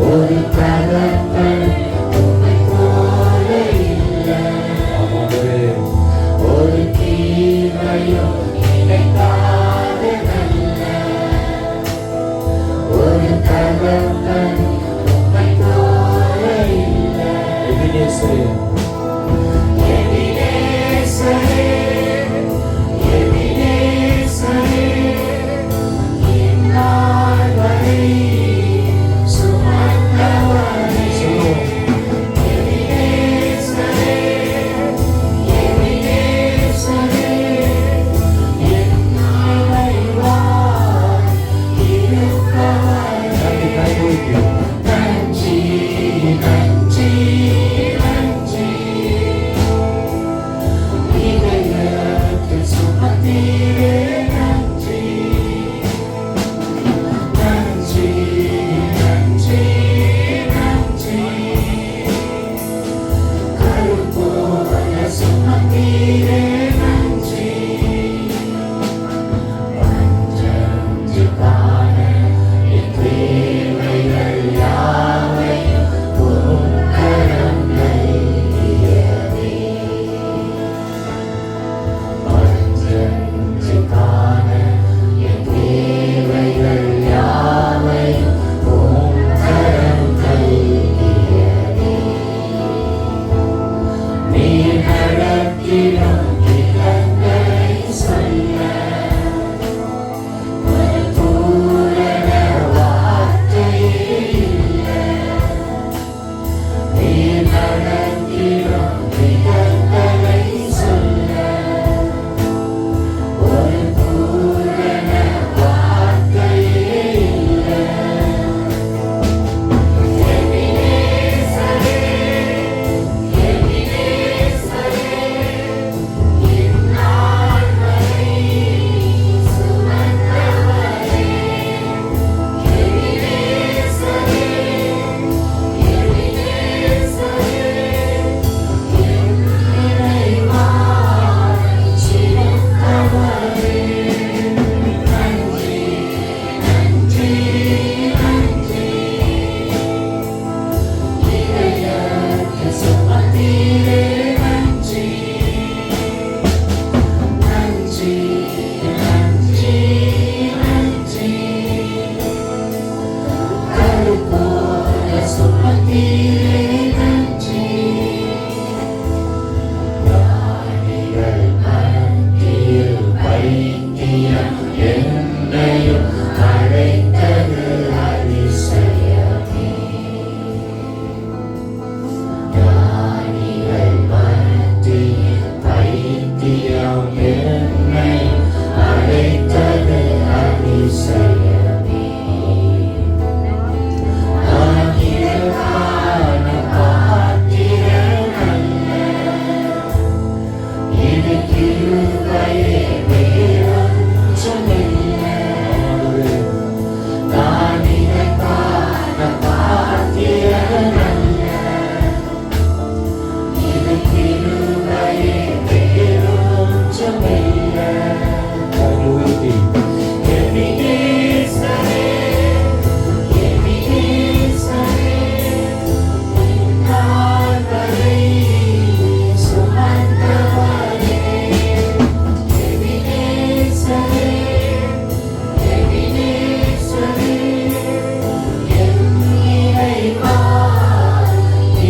ஒரு தகப்பன் உம்மை போல இல்லை. ஆமாவே ஒரு தீமையும் நினைக்காத நல்ல ஒரு தகப்பன் உம்மை போல இல்லை. எபினேசரே எபினேசரே எபினேசரே இந்நாள் வரை சுமந்தவரே. எபினேசரே எபினேசரே இந்நாள் வரை இருப்பவரே. நன்றி நன்றி நன்றி இதயத்தில் சுமந்தீரே. நன்றி நன்றி நன்றி நன்றி கருப்போல சுமந்தீரே. நன்றி பஞ்சஞ்சு காண என் தேவைகள் யாவையும் உம் கரம் நல்கியதே. பஞ்சஞ்சு காண என் தேவைகள் யாவையும் உம் கரம் நல்கியதே. நீர் நடத்திடும் இடங்களை சொல்ல ஒரு பூரண வார்த்தையே இல்லை. நீர் நடத்திடும் இடங்களை சொல்ல ஒரு பூரண வார்த்தையே இல்லை. எபினேசரே எபினேசரே இந்நாள் வரை சுமந்தவரே. எபினேசரே எபினேசரே என் நிறைவாய் சிறந்தவரே. நன்றி நன்றி நன்றி இதயத்தில் சுமந்தீரே. நன்றி நன்றி நன்றி நன்றி கருப்போல சுமந்தீரே. நன்றி ஞானிகள் மத்தியில் வைத்தியம் என்னையும் அழைத்தது அதிசயமே. ஞானிகள் மத்தியில் வைத்தியம் என்னையும் அழைத்தது அதிசயமே. நான் இதற்கான பாத்திரம் அல்ல. இது கிருபையே வேறொன்றுமில்லை. நான் இதற்கான பாத்திரம் அல்ல. இது கிருபையே வேறொன்றுமில்லை. எபினேசரே எபினேசரே இந்நாள் வரை சுமந்தவரே. எபினேசரே எபினேசரே என் நிறைவாய்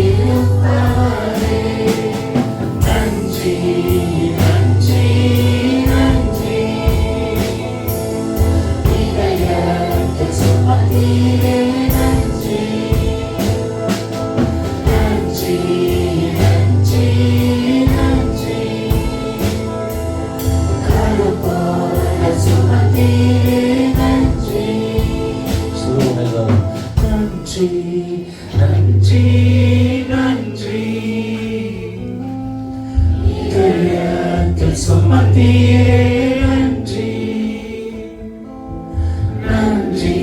இருப்பவரே. நன்றி நன்றி நன்றி இதயத்தில் சுமந்தீரே. நன்றி நன்றி நன்றி நன்றி கருப்போல சுமந்தீரே. நன்றி நன்றி நன்றி நன்றி இதயத்தில் சுமந்தீரே. நன்றி நன்றி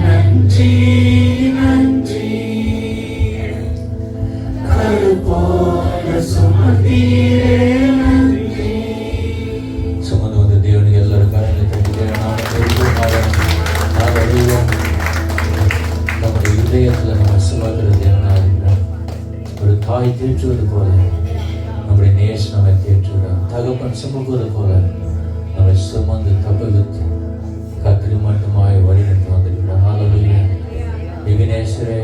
நன்றி நன்றி கருப்போல சுமந்தீரே. நன்றி சுமந்து வந்த தேவனுக்கு எல்லாரும் கரங்களை தட்டி நம்முடைய இதயத்தை தாய் தேற்றுவது போல நம்முடைய நேச நம்மை தேற்றுகிறார். தகப்பன் சுமக்குவது போல நம்மை சுமந்து தப்புவித்து கத்திரி மட்டுமாய் வழிநடத்தி வந்திருக்கிறார். ஹல்லேலூயா. எபினேசரே,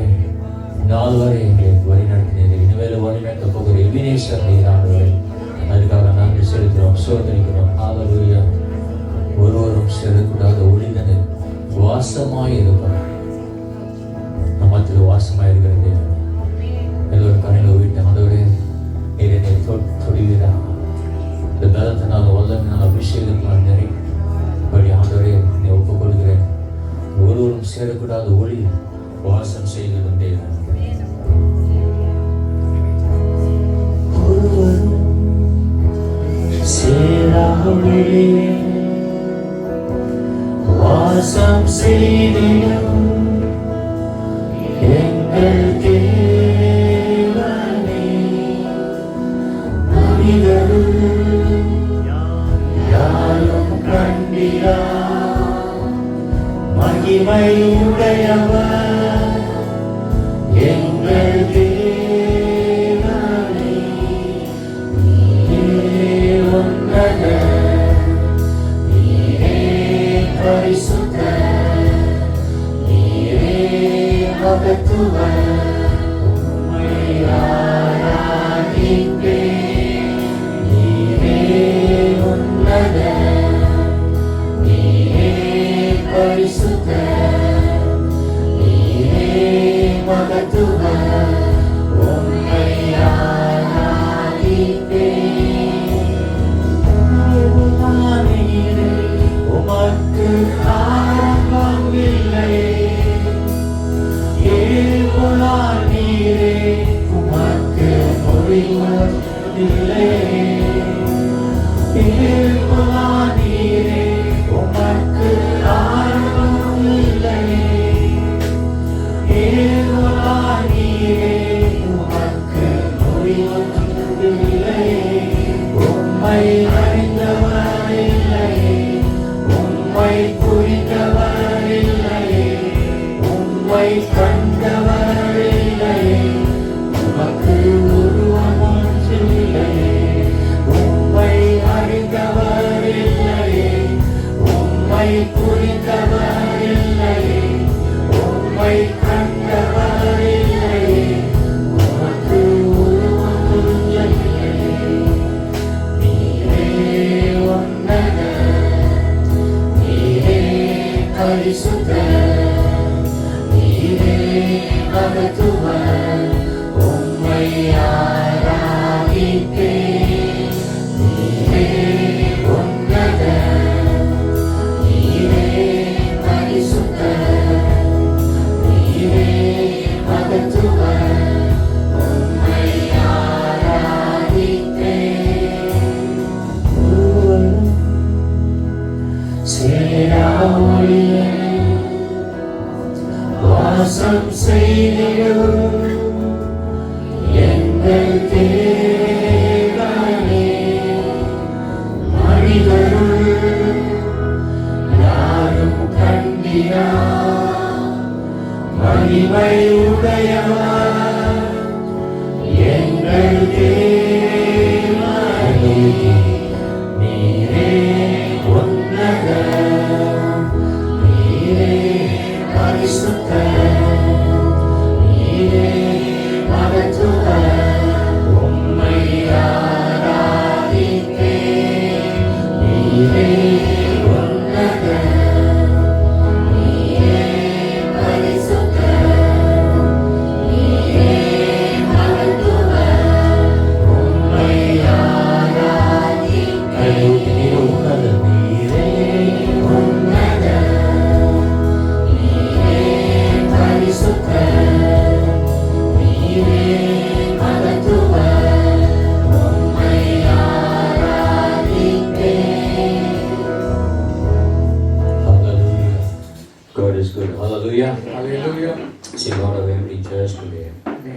நாள் வரை எங்களுக்கு வழிநடத்தினீர், இனிமேல் வழிநடத்த போகிற எபினேசர் நீர் ஆண்டவரே. அதுக்காக நன்றி செலுத்துகிறோம், சோதரிக்கிறோம். ஹல்லேலூயா. ஒருவரும் செல்லக்கூடாத ஒளிதனை வாசமாய் இருப்பார். நம்மத்தில் வாசமாய் இருக்கிறது எல்லோரும் கண்ணில் வீட்டு ஆண்டவரே நீர் என்னை தொடுவீரா. இந்த பலத்தினால் வல்லமையினால் அபிஷேகத்தினால் நிறைபடி ஆண்டவரே நீ ஒப்புக்கொள்கிறேன். ஒருவரும் சேரக்கூடாத ஒளி வாசம் செய்கிறதே. ஒருவரும் சேராத ஒளி வாசம் செய்திடும் எங்கள் தேவனே. மனிதரும் யாரும் கண்டிரா மகிமையுடையவர் எங்கள் தேவனே. நீரே உன்னதர், நீரே பரிசுத்தர், நீரே மகத்துவர். உம்மை ஆராதிப்பேன். நீரே உன்னதர், நீரே பரிசுத்தர், நீரே மகத்துவர். உம்மை ஆராதிப்பேன். நீரே உமக்கு ஆரம்பம் இல்லை. நீரே உமக்கு முடிவதில்லை. நீரே உமக்கு ஆரம்பம் இல்லை. நீரே உமக்கு முடிவதில்லை. உம்மை அறிந்தவர் இல்லை, உம்மை புரிந்தவர் இல்லை, உம்மை கண்டவர் இல்லை. உமக்கு உருவம் ஒன்றில்லை. உம்மை அறிந்தவர் இல்லை, உம்மை புரிந்தவர் இல்லை, உம்மை கண்டவர் இல்லை. உமக்கு உருவம் ஒன்றில்லை. நீரே உன்னதர், நீரே பரிசுத்தர், நீரே மகத்துவர். உம்மை ஆராதிப்பேன். நீரே உன்னதர், நீரே பரிசுத்தர், நீரே மகத்துவர். உம்மை ஆராதிப்பேன். ஒருவரும் சேராத ஒளியே வாசம் செய்திடும் எங்கள் தேவனே. மனிதரும் யாரும் கண்டிரா மகிமையுடையவர் எங்கள் தேவனே. நீரே உன்னதர், நீரே பரிசுத்தர், நீரே மகத்துவர். உம்மை ஆராதிப்பேன். நீரே உன்னதர், நீரே பரிசுத்தர், நீரே மகத்துவர். உம்மை ஆராதிப்பேன். நீரே உன்னதர், நீரே உன்னதர், நீரே பரிசுத்தர், நீரே மகத்துவர். உம்மை ஆராதிப்பேன். Hallelujah. God is good. Hallelujah. Hallelujah. See, Lord, of every church today.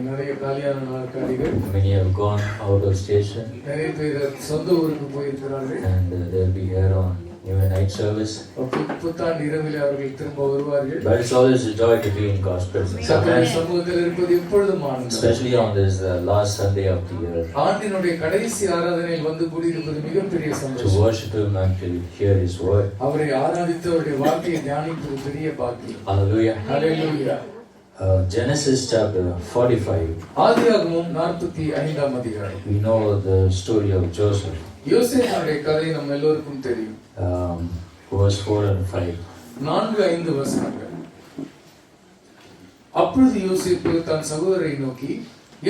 நிறைய காலியான நாற்காலிகள். Many have gone out of station நிறைய பேர் சொந்த ஊருக்கு போயிருக்கிறார்கள். and they'll be here on new night service. புத்தாண்டு இரவில் அவர்கள் திரும்ப வருவார்கள். But it's always a joy to be in God's presence. கர்த்தருடைய சமூகத்தில் இருப்பது எப்பொழுதும் ஆனந்தம். Especially on this last Sunday of the year. ஆண்டினுடைய கடைசி ஆராதனையில் வந்து கூடியிருப்பது மிகப்பெரிய To சந்தோஷம். worship Him and to hear His word. அவரை ஆராதித்து அவருடைய வார்த்தையை தியானிப்பது பெரிய பாக்கியம். Hallelujah. ஹல்லேலூயா. Genesis chapter 45. ஆதியாகமம் 45ஆம் அதிகாரம். We know the story of Joseph. யோசேப்புடைய கதை நம்ம எல்லோருக்கும் தெரியும். Verse 4 and 5. 4-5 வசனங்கள். அப்பொழுது யோசேப்பு தன் சகோதரரை நோக்கி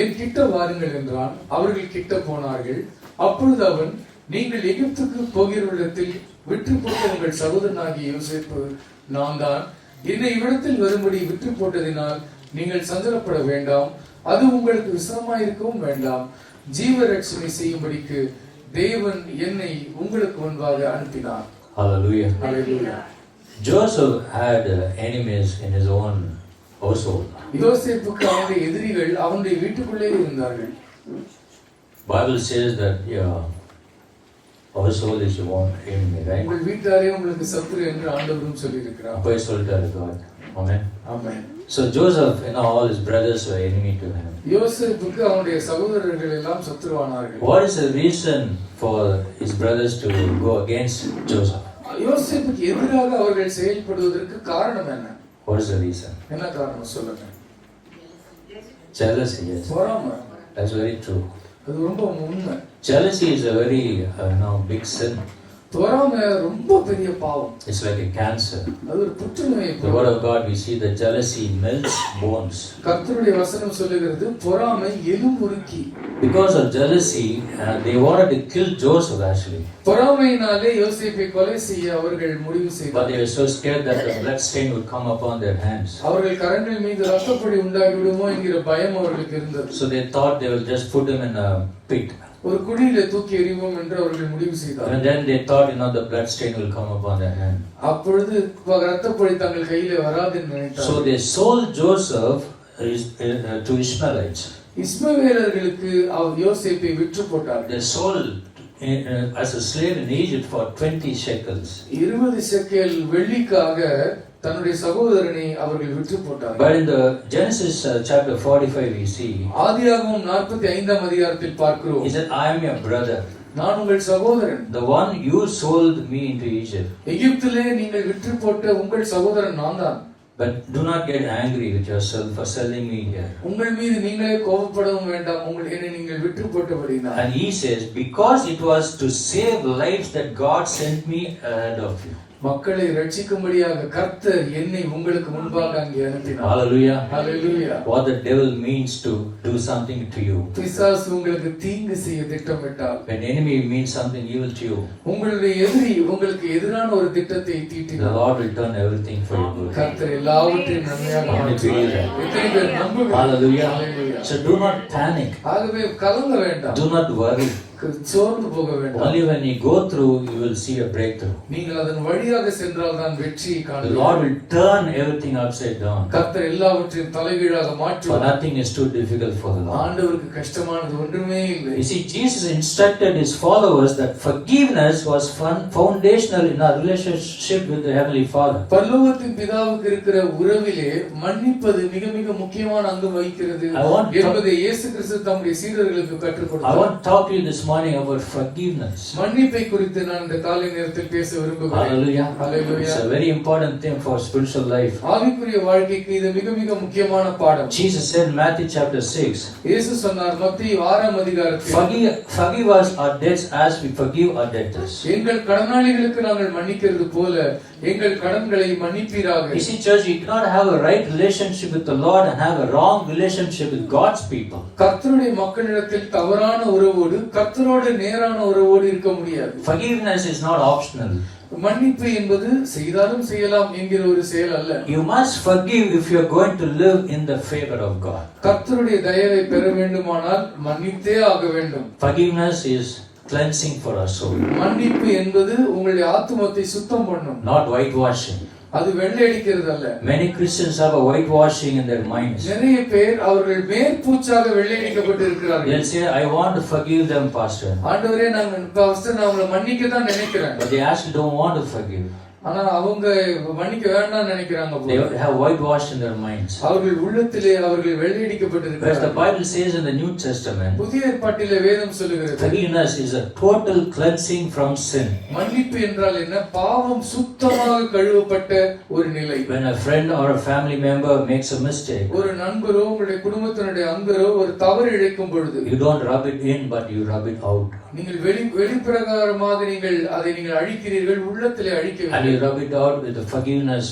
என் கிட்ட வாருங்கள் என்றான். அவர்கள் கிட்ட போனார்கள். அப்பொழுது அவன், நீங்கள் எகிப்துக்கு போகிறவரிடத்தில் விற்று போட்ட உங்கள் சகோதரனாகிய யோசேப்பு நான் தான். என்னை இவ்விடத்தில் வரும்படி விற்று போட்டதினால் நீங்கள் சஞ்சலப்பட வேண்டாம். அது உங்களுக்கு விசனமாயிருக்கவும் வேண்டாம். ஜீவ ரட்சணை செய்யும்படிக்கு தேவன் என்னை உங்களுக்கு முன்பாக அனுப்பினார். Hallelujah. Hallelujah. Joseph had enemies in his own household. யோசேப்புக்கு அவனுடைய எதிரிகள் அவனுடைய வீட்டுக்குள்ளே இருந்தார்கள். Bible says that household is your own enemy, right? உங்கள் வீட்டாரே உங்களுக்கு சத்துரு என்று ஆண்டவரும் சொல்லியிருக்கிறார். அப்போ சொல்லிட்டாரு God. Amen. Amen. So Joseph, all his brothers were enemy to him. யோசேப்புக்கு அவனுடைய சகோதரர்கள் எல்லாம் சத்துருவானார்கள். What is the reason for his brothers to go against Joseph? யோசேப்புக்கு எதிராக அவர்கள் செயல்படுவதற்கு காரணம் என்ன? What is the reason? என்ன காரணம் சொல்லுங்க? Jealousy, yes. பொறாமை. That's very true. அது ரொம்ப உண்மை. Jealousy is a very big sin. பொறாமை ரொம்ப பெரிய பாவம். It's like a cancer. அது ஒரு புற்றுநோய். The word of God, we see that jealousy melts bones. கர்த்தருடைய வசனம் சொல்லுகிறது பொறாமை எலும்புருக்கி. Because of jealousy, they wanted to kill Joseph actually. பொறாமையினாலே யோசேப்பை கொலை செய்ய அவர்கள் முடிவு செய்தார்கள். But they were so scared that the blood stain would come upon their hands. அவர்கள் கரங்கள் மீது இரத்தப்பொடி உண்டாகிவிடுமோ என்கிற பயம் அவர்களுக்கு இருந்தது. So they thought they will just put him in a pit. ஒரு குழியில தூக்கி எறிவோம் என்று அவர்கள் முடிவு செய்தார்கள். And then they thought the blood stain will come upon their hand. அப்பொழுது இரத்தப்பொடி தங்கள் கையிலே வராது என்று நினைத்தார்கள். So they sold Joseph to Ishmaelites. இஸ்மவேலர்களுக்கு யோசேப்பை விற்று போட்டார்கள். They sold as a slave in Egypt for 20 shekels. 20 ஷெக்கேல் வெள்ளிக்காக தன்னுடைய சகோதரனை அவர்கள் விற்று போட்டார்கள். But in the Genesis chapter 45 we see ஆதியாகமம் 45ஆம் அதிகாரத்தில் பார்க்கிறோம். he said, I am your brother, நான் உங்கள் சகோதரன். the one you sold me into Egypt. எகிப்திலே நீங்கள் விற்று போட்ட உங்கள் சகோதரன் நான் தான். But do not get angry with yourself for selling me here. உங்கள் மீது நீங்களே கோபப்படவும் வேண்டாம். என்னை நீங்கள் விற்று போட்டபடினால். And he says, because it was to save lives that God sent me ahead of you. மக்களை ரட்சிக்கும்படியாக கர்த்தர் என்னை உங்களுக்கு முன்பாக அங்கே அனுப்பினார். Hallelujah. Hallelujah. What the devil means to do something to you. பிசாசு உங்களுக்கு தீங்கு செய்ய திட்டமிட்டால், When enemy means something evil to you, உங்களுடைய எதிரி உங்களுக்கு எதிரான ஒரு திட்டத்தை the தீட்டினார், Lord will turn everything for your good. கர்த்தர் எல்லாவற்றையும் நன்மையாக மாற்றுவார். எத்தனை பேர் நம்புவீர்கள்? Hallelujah. Hallelujah. So do not panic. ஆகவே கலங்க வேண்டாம். Do not worry. சோர்ந்து போக வேண்டாம். Only when you go through, you will see a breakthrough. நீங்கள் அதன் வழியாக சென்றால் தான் வெற்றியை The காண்பீர்கள். Lord will turn everything upside down. கர்த்தர் எல்லாவற்றையும் தலைகீழாக For மாற்றுவார். nothing is too difficult for the Lord. ஆண்டவருக்கு கஷ்டமானது ஒன்றுமே இல்லை. You see, Jesus instructed his followers that forgiveness was foundational in our relationship with the Heavenly Father. பரலோகத்தின் பிதாவுக்கு இருக்கிற உறவிலே மன்னிப்பது மிக மிக முக்கியமான அங்கம் வகிக்கிறது என்பதை இயேசு கிறிஸ்து தம்முடைய சீடர்களுக்கு கற்றுக் I கொடுத்தார். want to talk to you this morning about forgiveness. மன்னிப்பை குறித்து நான் இந்த காலை நேரத்தில் பேச விரும்புகிறேன். Hallelujah. Hallelujah. It's a very important thing for spiritual life. ஆவிக்குரிய வாழ்க்கைக்கு இது மிக மிக முக்கியமான பாடம். Jesus said in Matthew chapter 6, இயேசு சொன்னார் மத்தேயு 6ஆம் அதிகாரத்தில், forgive us our debts as we forgive our debtors. எங்கள் கடனாளிகளுக்கு நாங்கள் மன்னிக்கிறது போல எங்கள் கடன்களை மன்னிப்பீராக. You see, church, you cannot have a right relationship with the Lord and have a wrong relationship with God's people. கர்த்தருடைய மக்களிடத்தில் தவறான உறவோடு கர்த்தரோடு நேரான உறவோடு இருக்க முடியாது. Forgiveness is not optional. மன்னிப்பு என்பது செய்தாலும் செய்யலாம் என்கிற ஒரு செயல் அல்ல. You must forgive if you are going to live in the favor of God. கர்த்தருடைய தயவை பெற வேண்டுமானால் மன்னித்தே ஆக வேண்டும். Forgiveness is cleansing for our soul, மன்னிப்பு என்பது உங்களுடைய ஆத்துமத்தை சுத்தம் பண்ணும். not whitewashing. அது வெள்ளை அடிக்கிறது அல்ல. Many Christians have a whitewashing in their minds. நிறைய பேர் அவர்கள் மேற்பூச்சாக வெள்ளை அடிக்கப்பட்டு இருக்கிறார்கள். They'll say, I want to forgive them, Pastor. ஆண்டவரே நான் அவங்களை மன்னிக்க தான் நினைக்கிறேன். But they actually don't want to forgive. ஆனா அவங்க மன்னிக்க வேண்டாம்னு நினைக்கிறாங்க. They have whitewashed in their minds. அவர்கள் உள்ளத்திலே அவர்கள் வெள்ளை அடிக்கப்பட்டிருக்கிறார்கள். Because the Bible says in the New Testament, புதிய ஏற்பாட்டிலே வேதம் சொல்லுகிறது, forgiveness is a total cleansing from sin. மன்னிப்பு என்றால் என்ன? பாவம் சுத்தமாக கழுவப்பட்ட ஒரு நிலை. When a friend or a family member makes a mistake, ஒரு நண்பரோ உங்களுடைய குடும்பத்தினுடைய அங்கரோ ஒரு தவறு இழைக்கும் பொழுது, you don't rub it in but you rub it out. நீங்கள் வெளிப்பிரகாரமாக நீங்கள் அதை நீங்கள் அழிக்கிறீர்கள், உள்ளத்திலே அழிக்கவில்லை. And you rub it out with the forgiveness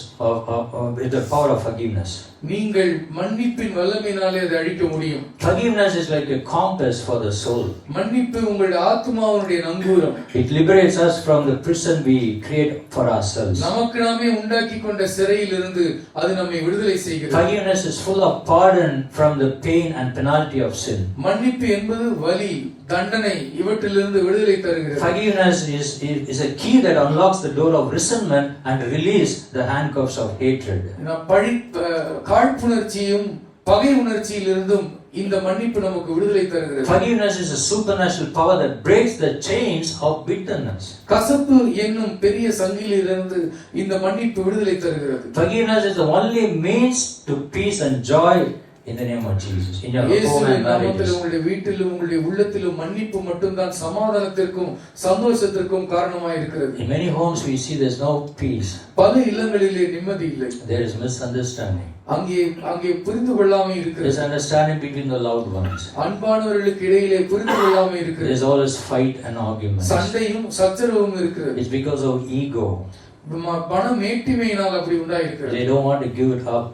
with the power of forgiveness. நீங்கள் மன்னிப்பின் வல்லமையினாலே அதை அழிக்க முடியும். Forgiveness is like a compass for the soul. மன்னிப்பு உங்களுடைய ஆத்மாவினுடைய நங்கூரம். It liberates us from the prison we create for ourselves. நமக்கு நாமே உண்டாக்கி கொண்ட சிறையிலிருந்து அது நம்மை விடுதலை செய்கிறது. Forgiveness is full of pardon from the pain and penalty of sin. மன்னிப்பு என்பது வலி, தண்டனை இவற்றிலிருந்து விடுதலை தருகிறது. Forgiveness is a key that unlocks the door of resentment and release the handcuffs of hatred. காழ்ப்புணர்ச்சியும் பகை உணர்ச்சியிலிருந்தும் இந்த மன்னிப்பு நமக்கு விடுதலை தருகிறது. Forgiveness is a supernatural power that breaks the chains of bitterness. கசப்பு என்னும் பெரிய சங்கிலியிலிருந்து இந்த மன்னிப்பு விடுதலை தருகிறது. Forgiveness is the only means to peace and joy in the name of Jesus. In your home and marriages. உங்களுடைய வீட்டிலும் உங்களுடைய உள்ளத்திலும் மன்னிப்பு மட்டும்தான் சமாதானத்திற்கும் சந்தோஷத்திற்கும் காரணமாக இருக்கிறது. In many homes we see there's no peace. பல இல்லங்களிலே நிம்மதி இல்லை. There is misunderstanding. அங்கே புரிந்து கொள்ளாமை இருக்கிறது. Misunderstanding between the loved ones. அன்பானவர்களுக்கு இடையிலே புரிந்து கொள்ளாமை இருக்கிறது. There's always fight and arguments. சண்டையும் சச்சரவும் இருக்கிறது. It's because of ego. பணம் மேட்டிமையினால் அப்படி உண்டாயிருக்கிறது. They don't want to give it up.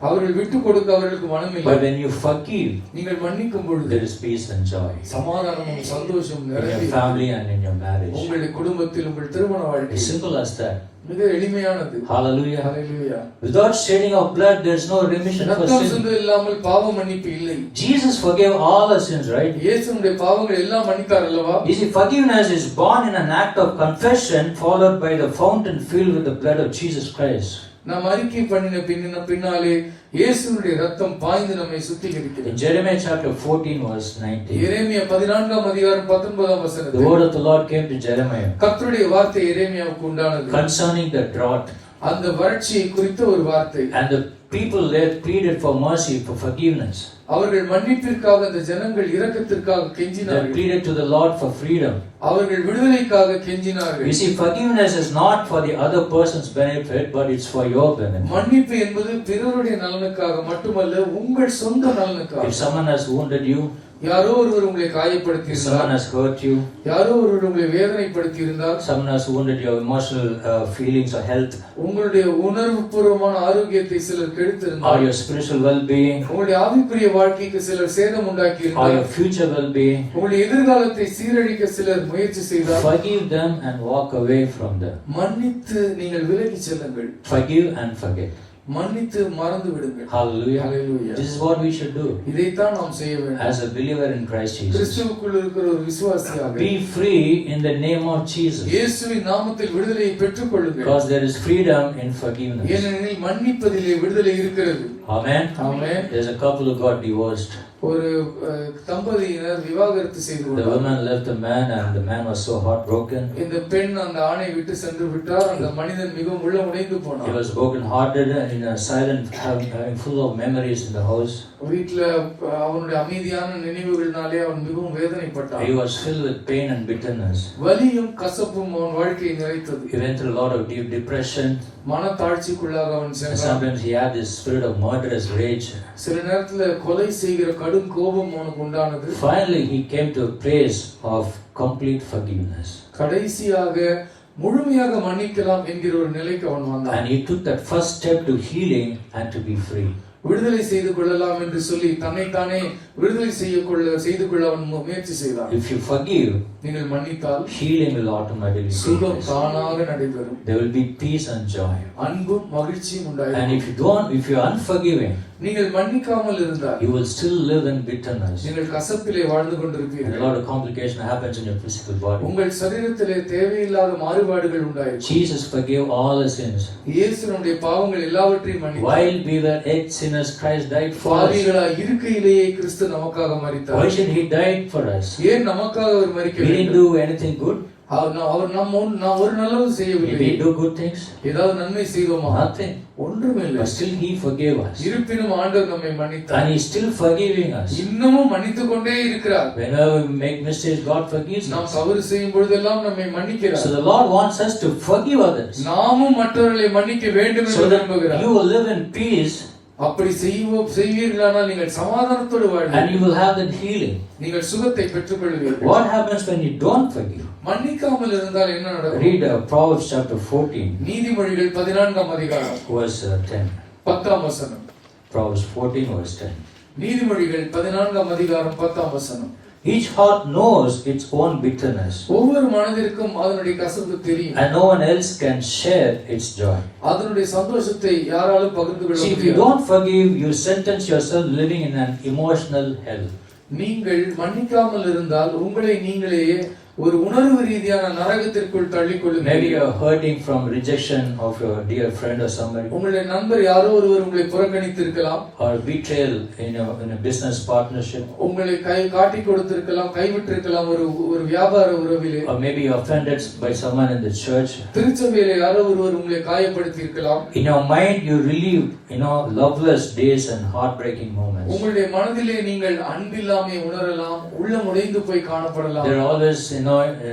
அவர்கள் விட்டு கொடுக்க அவர்களுக்கு மனமில்லை. But when you forgive, நீங்கள் மன்னிக்கும் பொழுது there is peace and joy. சமாதானமும் சந்தோஷமும் in your family and in your marriage. உங்களுடைய குடும்பத்தில் உங்கள் திருமண வாழ்க்கை. It's simple as that. மிக எளிமையானது. Hallelujah. Hallelujah. Without shedding of blood there is no remission for sin. ரத்தம் சிந்த இல்லாமல் பாவ மன்னிப்பு இல்லை. Jesus forgave all our sins, right? இயேசுவுடைய பாவங்கள் எல்லாம் மன்னித்தார் அல்லவா? You see, forgiveness is born in an act of confession followed by the fountain filled with the blood of Jesus Christ. நாம் அறிக்கை பண்ணின பின்னாலே இயேசுவுடைய இரத்தம் பாய்ந்து நம்மை சுத்திகரிக்கிறது. In Jeremiah chapter 14 verse 19. எரேமியா 14ஆம் அதிகாரம் 19ஆம் வசனத்தில் The word of the Lord came to Jeremiah. கர்த்தருடைய வார்த்தை எரேமியாவுக்கு உண்டானது. Concerning the drought. அந்த வறட்சியை குறித்த ஒரு வார்த்தை. And the people there pleaded for mercy, for forgiveness. அவர்கள் மன்னிப்பிற்காக அந்த ஜனங்கள் இரக்கத்திற்காக கெஞ்சினார்கள். They pleaded to the Lord for freedom. அவர்கள் விடுதலைக்காக கெஞ்சினார்கள். You see, forgiveness is not for the other person's benefit, but it's for your benefit. மன்னிப்பு என்பது பிறருடைய நலனுக்காக மட்டுமல்ல, உங்கள் சொந்த நலனுக்காக. If someone has wounded you, யாரோ ஒருவர் உங்களை காயப்படுத்தி இருந்தார், someone has hurt you, யாரோ ஒருவர் உங்களை வேதனைப்படுத்தி இருந்தார், someone has wounded your emotional feelings or health, உங்களுடைய உணர்வுபூர்வமான ஆரோக்கியத்தை சிலர் கெடுத்திருந்தார், or your spiritual well-being, உங்களுடைய ஆவிக்குரிய வாழ்க்கைக்கு சிலர் சேதம் உண்டாக்கி or இருந்தார், your future well-being, உங்களுடைய எதிர்காலத்தை சீரழிக்க சிலர் முயற்சி செய்தார். forgive them and walk away from them. மன்னித்து நீங்கள் விலகி செல்லுங்கள். Forgive and forget. மன்னித்து மறந்து விடுங்கள். Hallelujah. Hallelujah. This is what we should do. இதைத்தான் நாம் செய்ய வேண்டும். As a believer in Christ Jesus. கிறிஸ்துவுக்குள் இருக்கிற ஒரு விசுவாசியாக Be free in the name of Jesus. இயேசுவின் நாமத்தில் விடுதலையை பெற்றுக் கொள்ளுங்கள். Because there is freedom in forgiveness. ஏனெனில் மன்னிப்பதிலே விடுதலை இருக்கிறது. Amen. Amen. There's a couple who got divorced. ஒரு தம்பதியினர் விவாகரத்து செய்து The கொண்டார். woman left the man and the man was so heartbroken. இந்த பெண் அந்த ஆணை விட்டு சென்று விட்டார். அந்த மனிதன் மிகவும் உள்ளம் உடைந்து He போனார். was broken hearted and in a silent, having full of memories in the house. வீட்ல அவனுடைய அமைதியான நினைவுகளினாலே அவன் மிகவும் வேதனைப்பட்டான். He was filled with pain and bitterness. வலியும் கசப்பும் அவன் வாழ்க்கையை நிறைத்தது. He went through a lot of deep depression. மனத்தாழ்ச்சிக்குள்ளாக அவன் And சென்றான். sometimes he had this spirit of murderous rage. சில நேரத்துல கொலை செய்கிற கடும் கோபம் அவனுக்கு உண்டானது. Finally, he came to a place of complete forgiveness. கடைசியாக முழுமையாக மன்னிக்கலாம் என்கிற ஒரு நிலைக்கு அவன் வந்தான். And he took that first step to healing and to be free. விடுதலை செய்து கொள்ளலாம் என்று சொல்லி தன்னைத்தானே விடுதலை செய்து கொள்ள அவன் முயற்சி செய்தான். If you forgive, நீங்கள் மன்னித்தால் healing will automatically take சுகம் place. தானாக நடைபெறும். There will be peace and joy. அன்பும் மகிழ்ச்சியும் And உண்டாகும். if you are unforgiving, நீங்கள் மன்னிக்காமல் இருந்தால் you will still live in bitterness. நீங்கள் கசப்பிலே வாழ்ந்து And a கொண்டிருப்பீர்கள். lot of complication happens in your physical body. உங்கள் சரீரத்திலே தேவையில்லாத மாறுபாடுகள் உண்டாயிருக்கும். Jesus forgave all our sins. இயேசு நம்முடைய பாவங்கள் எல்லாவற்றையும் மன்னித்தார். While we were yet sinners, Christ died for us. பாவிகளாய் இருக்கையிலேயே கிறிஸ்து நமக்காக மரித்தார். Why should he die for us? ஏன் நமக்காக அவர் மரிக்க We didn't வேண்டும்? do anything good. அவர் நாம் ஒரு நல்லது Did செய்யவில்லை. we do good things? ஏதாவது நன்மை செய்தோமா? Nothing. ஒன்றுமே இல்லை. But still he forgave us. இருப்பினும் ஆண்டவர் நம்மை மன்னித்தார். And he's still forgiving us. இன்னமும் மன்னித்துக் கொண்டே இருக்கிறார். Whenever we make mistakes, God forgives நாம் us. தவறு செய்யும் பொழுதெல்லாம் நம்மை மன்னிக்கிறார். So the Lord wants us to forgive others. நாமும் மற்றவர்களை மன்னிக்க வேண்டும் So என்று that விரும்புகிறார். you will live in peace அப்படி செய்வீர்களானால் நீங்கள் சமாதானத்தோடு and வாழ்வீர்கள். you will have that healing. நீங்கள் சுகத்தை பெற்றுக் கொள்வீர்கள். What happens when you don't forgive? மன்னிக்காமல் இருந்தால் என்ன நடக்கும்? Read Proverbs chapter 14, நீதிமொழிகள் 14ஆம் அதிகாரம் verse 10. 10ஆம் வசனம். Proverbs 14, verse 10. நீதிமொழிகள் 14ஆம் அதிகாரம் 10ஆம் வசனம். Each heart knows its own bitterness, ஒவ்வொரு மனதிற்கும் அதனுடைய கசப்பு தெரியும். and no one else can share its joy. அதனுடைய சந்தோஷத்தை யாராலும் பகிர்ந்து கொள்ள See, if you முடியாது. don't forgive, you sentence yourself living in an emotional hell. நீங்கள் மன்னிக்காமல் இருந்தால் உங்களை நீங்களே ஒரு உணர்வு ரீதியான நரகத்திற்குள் தள்ளிக் Maybe கொள்ளுங்கள். you're hurting from rejection of your dear friend or somebody, உங்களுடைய நண்பர் யாரோ ஒருவர் உங்களை புறக்கணித்திருக்கலாம், or betrayal in a business partnership, உங்களை காட்டி கொடுத்திருக்கலாம், கைவிட்டிருக்கலாம் ஒரு வியாபார உறவிலே. or maybe you're offended by someone in the church. திருச்சபையிலே யாரோ ஒருவர் உங்களை காயப்படுத்தி இருக்கலாம். In your mind, you relive, loveless days and heartbreaking moments. உங்களுடைய மனதிலே நீங்கள் அன்பில்லாமை உணரலாம், உள்ளம் உடைந்து போய் காணப்படலாம். There are always,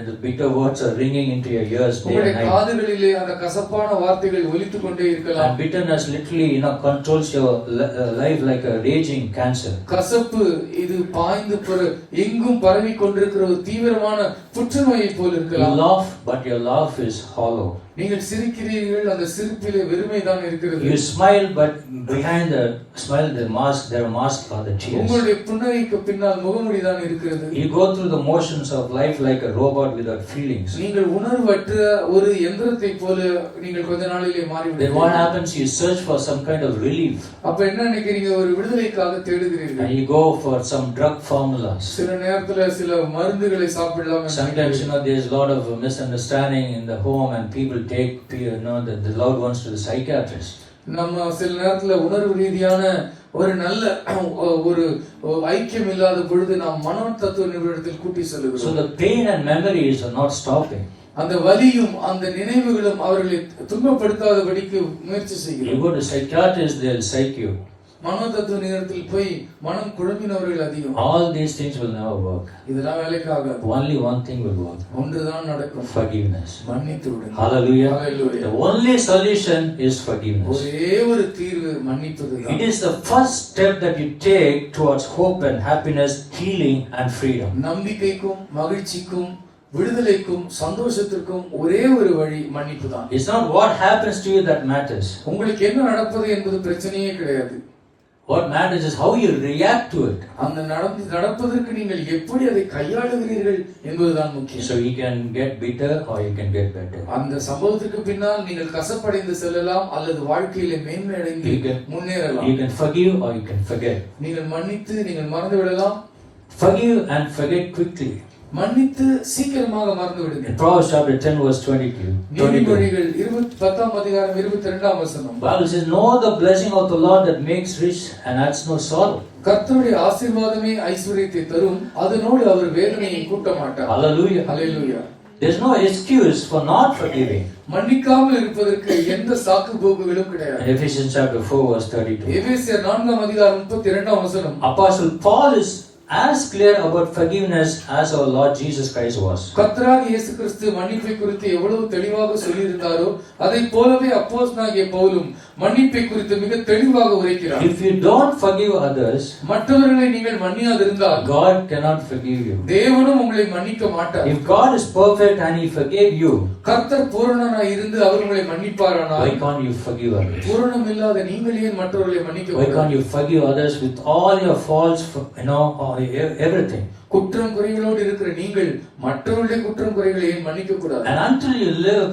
the bitter words are ringing into your ears day உங்களுடைய and night. காதுகளிலே அந்த கசப்பான வார்த்தைகள் ஒலித்துக் கொண்டே இருக்கலாம். And bitterness literally, controls your life like a raging cancer. கசப்பு இது பாய்ந்து எங்கும் பரவி கொண்டிருக்கிற ஒரு தீவிரமான புற்றுநோயை போல் You இருக்கலாம். laugh, but your laugh is hollow. நீங்கள் சிரிக்கிறீர்கள், அந்த சிரிப்பிலே வெறுமை தான் இருக்கிறது. You smile, but behind the smile, the mask are the tears. உங்களுடைய புன்னகைக்கு பின்னால் முகமூடி தான் இருக்கிறது. You go through the motions of life like a robot without feelings. நீங்கள் உணர்வற்ற ஒரு எந்திரத்தை போல நீங்கள் கொஞ்ச நாளிலே Then what மாறிவிடுவீர்கள். happens? You search for some kind of relief, அப்ப என்ன நினைக்கிறீங்க? ஒரு விடுதலைக்காக தேடுகிறீர்கள். and you go for some drug formulas. சில நேரத்துல சில மருந்துகளை சாப்பிடலாம் என்று Sometimes, there's a lot of misunderstanding in the home, and people take, the loved ones to the psychiatrist. நம்ம சில நேரத்துல உணர்வு ரீதியான ஒரு நல்ல ஒரு ஐக்கியம் இல்லாத பொழுது நாம் மனோ தத்துவ நிபுணத்தில் கூட்டி So செல்கிறோம். the pain and memories are not stopping. அந்த வலியும் அந்த நினைவுகளும் அவர்களை துன்பப்படுத்தாதபடிக்கு முயற்சி You செய்கிறோம். go to psychiatrist, they'll psych you. மனோ தத்துவ நிபுணத்தில் போய் மனம் குழம்பினவர்கள் அதிகம். All these things will never work. இதெல்லாம் வேலைக்காக Only one thing will work: ஒன்றுதான் நடக்கும். forgiveness. மன்னித்து விடுங்கள். Hallelujah. Hallelujah. The only solution is forgiveness. ஒரே ஒரு தீர்வு மன்னிப்பதுதான். It is the first step that you take towards hope and happiness, healing and freedom. நம்பிக்கைக்கும் மகிழ்ச்சிக்கும் விடுதலைக்கும் சந்தோஷத்திற்கும் ஒரே ஒரு வழி மன்னிப்பு தான். It's not what happens to you that matters. உங்களுக்கு என்ன நடப்பது என்பது பிரச்சனையே கிடையாது. What matters is how you react to it. அந்த நடப்பதற்கு நீங்கள் எப்படி அதை கையாளுகிறீர்கள் என்பதுதான் முக்கியம். So you can get bitter or you can get better. அந்த சம்பவத்துக்கு பின்னால் நீங்கள் கசப்படைந்து செல்லலாம் அல்லது வாழ்க்கையிலே மேன்மை அடைந்து முன்னேறலாம். You can forgive or you can forget. நீங்கள் மன்னித்து நீங்கள் மறந்து விடலாம். Forgive and forget quickly. மன்னித்து சீக்கிரமாக மறந்து விடுங்கள். In Proverbs chapter 10 verse 22. நீதிமொழிகள் 10ஆம் அதிகாரம் 22ஆம் வசனம். Bible says, "Know the blessing of the Lord that makes rich and adds no sorrow." கர்த்தருடைய ஆசீர்வாதமே ஐஸ்வரியத்தை தரும், அதனோடு அவர் வேதனையை கூட்ட மாட்டார். Hallelujah. Hallelujah. There's no excuse for not forgiving. மன்னிக்காமல் இருப்பதற்கு எந்த சாக்கு போக்குகளும் கிடையாது. In Ephesians chapter 4 verse 32. எபேசியர் 4ஆம் அதிகாரம் 32ஆம் வசனம். Apostle Paul is as clear about forgiveness as our Lord Jesus Christ was. கர்த்தராகிய இயேசு கிறிஸ்து மன்னிப்பை குறித்து எவ்வளவு தெளிவாக சொல்லியிருந்தாரோ அதைப் போலவே அப்போஸ்தலனாகிய பவுலும் மன்னிப்பை குறித்து மிக தெளிவாக உரைக்கிறார். If you don't forgive others, மற்றவர்களை நீங்கள் மன்னியாதிருந்தால் God cannot forgive you. தேவனும் உங்களை மன்னிக்க மாட்டார். If God is perfect and he forgave you, கர்த்தர் பூரணனாய் இருந்து அவர் உங்களை மன்னிப்பாரானால் why can't you forgive others? பூரணம் இல்லாத நீங்கள் ஏன் மற்றவர்களை மன்னிக்க Why can't you forgive others with all your faults, everything? குற்றம் குறைகளோடு இருக்கிற நீங்கள் மற்றவர்களுடைய குற்றம் குறைகளை ஏன் மன்னிக்க கூடாது? And until you live,